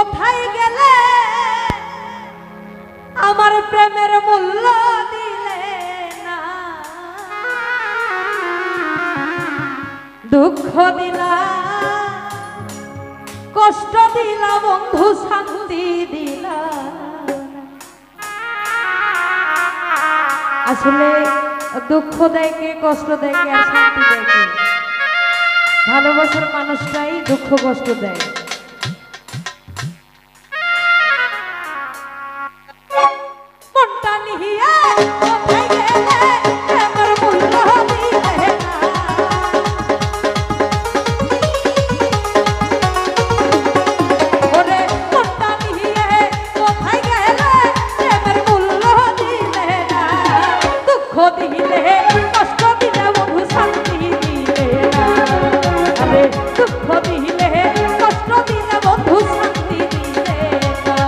কোথায় গেলে আমার প্রেমের মূল্য দিলে না, দুঃখ দিলা কষ্ট দিলা বন্ধু শান্তি দিলা। আসলে দুঃখ দেয় কে, কষ্ট দেয় কে, আর শান্তি দেয় কে? ভালোবাসার মানুষটাই দুঃখ কষ্ট দেয়। মনটা নিহিয়া কোথায় গেলে আমার মূল্য দিলে না, ওরে মনটা নিহিয়া কোথায় গেলে আমার মূল্য দিলে না, দুঃখ দিলে কষ্ট দিলে বন্ধু শান্তি দিলে না, আরে দুঃখ দিলে কষ্ট দিলে বন্ধু শান্তি দিলে না।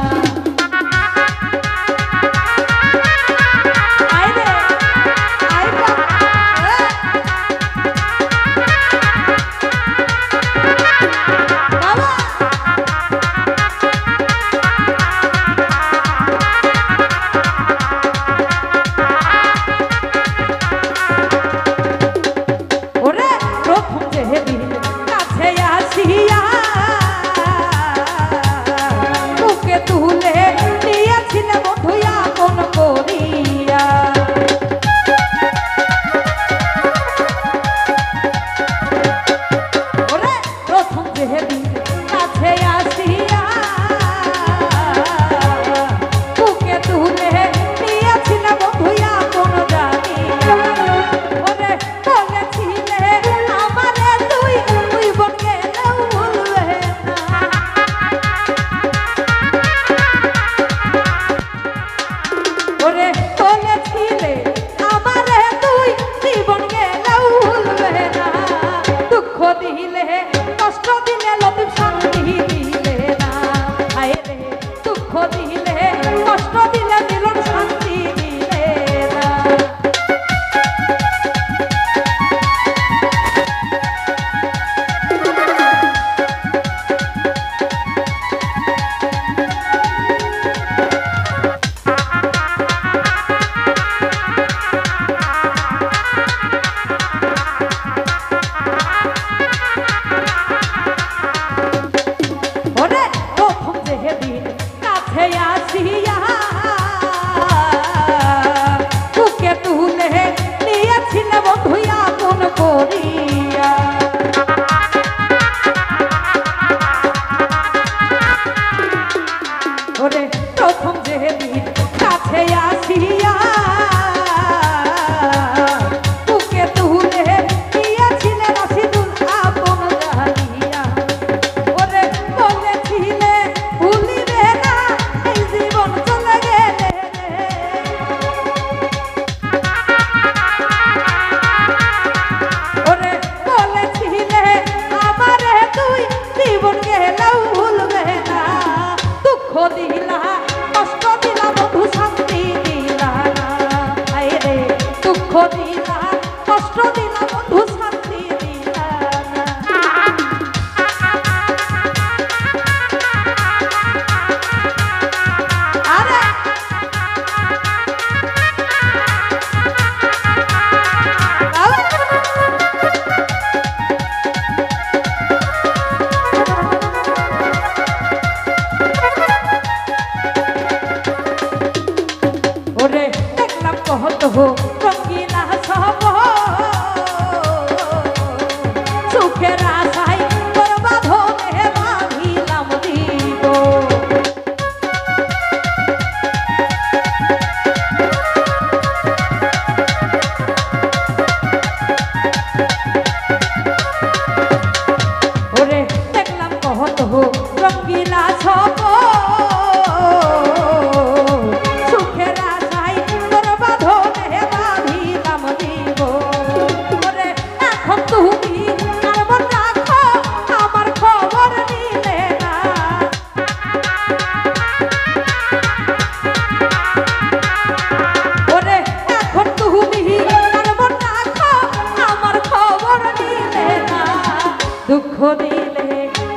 দুঃখ দিলে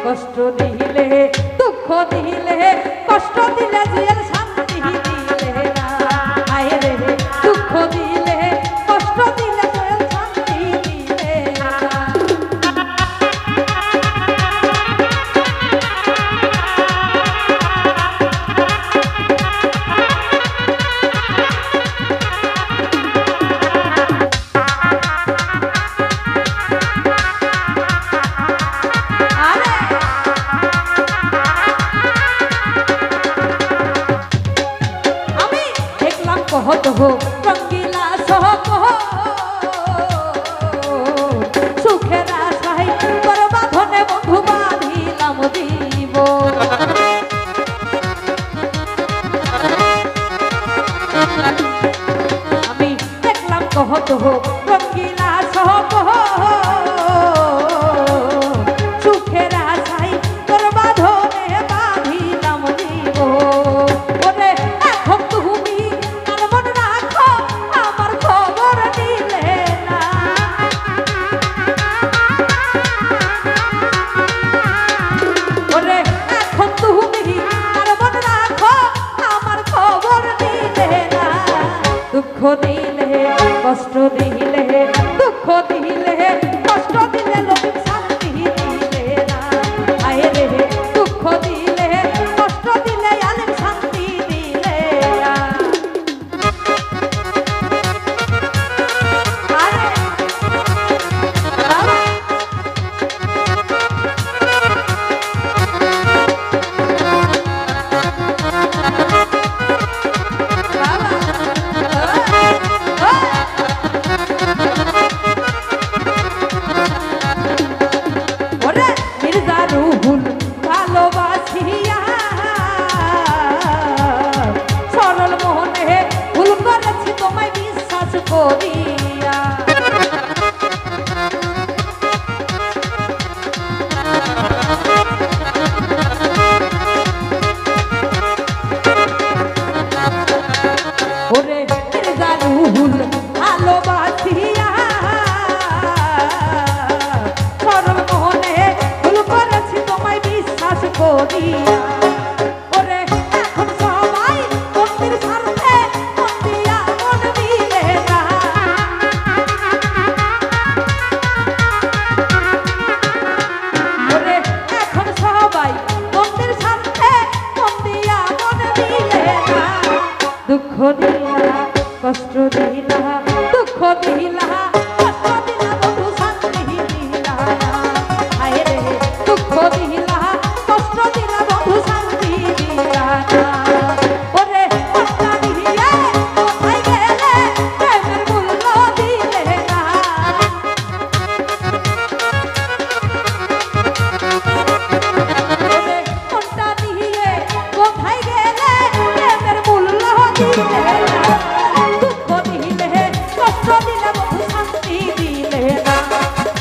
কষ্ট দিলে দুঃখ দুঃখ দিলে কষ্ট দিলে জুয়েল শান্তি দিলে না আয় রে দুঃখ দিলে কষ্ট দিলে জুয়েল শান্তি দিলে না কহত হোক রঙ্গিলা সহক সুখের আশায় তোর বাঁধনে বন্ধু বাঁধিলাম দিব আমি দেখলাম কহত হোক রঙ্গিলা সহক সুখের আশায় তোর বাঁধনে বাঁধিলাম দিব ওরে এখন তুমি দুঃখ দিলে কষ্ট দিলে দুঃখ দিলে কষ্ট দিলে লোক শান্তি দিলে না আয় রে দুঃখ দিলে কষ্ট দিলে আলেম শান্তি দিলে না ভালোবাসিয়া সরল মনে ভুল করেছি তোমায় বিশ্বাস করিয়া ওরে রুহুল ভালোবাসিয়া সরল মনে ভুল করেছি তোমায় বিশ্বাস করিয়া ওরে এখন সবাই মন্দির স্বার্থে মন দিয়া মন দিলে না ওরে এখন সবাই মন্দির স্বার্থে মন দিয়া মন দিলে না দুঃখ দিলা কষ্ট দিলা দুঃখ দিলা কষ্ট দিলা বন্ধু শান্তি দিলা আয় রে দুঃখ দিলা কষ্ট দিলা বন্ধু শান্তি দিলা ওরে কষ্ট দিয়ে কোথায় গেলে প্রেমের মূল্য দিলে না ওরে কষ্ট দিয়ে কোথায় গেলে প্রেমের মূল্য দিলে না দুঃখ দিলে কষ্ট দিলে বন্ধু শান্তি দিলে না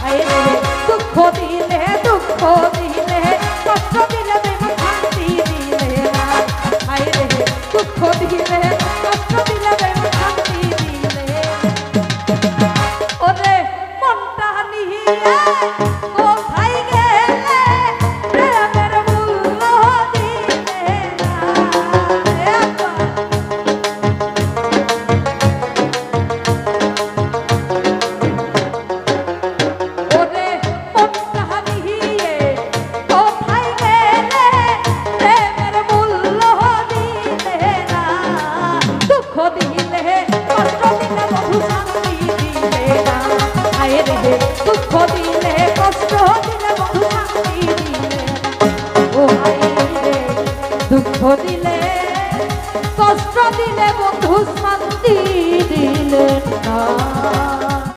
আয় রে দুঃখ দিলে কষ্ট দিলে প্রেম শান্তি দিলে না আয় রে দুঃখ দিলে কষ্ট দিলে প্রেম শান্তি দিলে ওরে মনটা নিয়ে কোথায় গেলে প্রেমের মূল্য দিলে না ওরে মনটা নিয়ে কোথায় গেলে প্রেমের মূল্য দিলে না দুঃখ দিলে কষ্ট দিলে বন্ধু শান্তি দিলে না আয় রে দুঃখ দিলে কষ্ট দিলে বন্ধু শান্তি দিলে ও আয় রে দুঃখ দিলে কষ্ট দিলে বন্ধু শান্তি দিলে না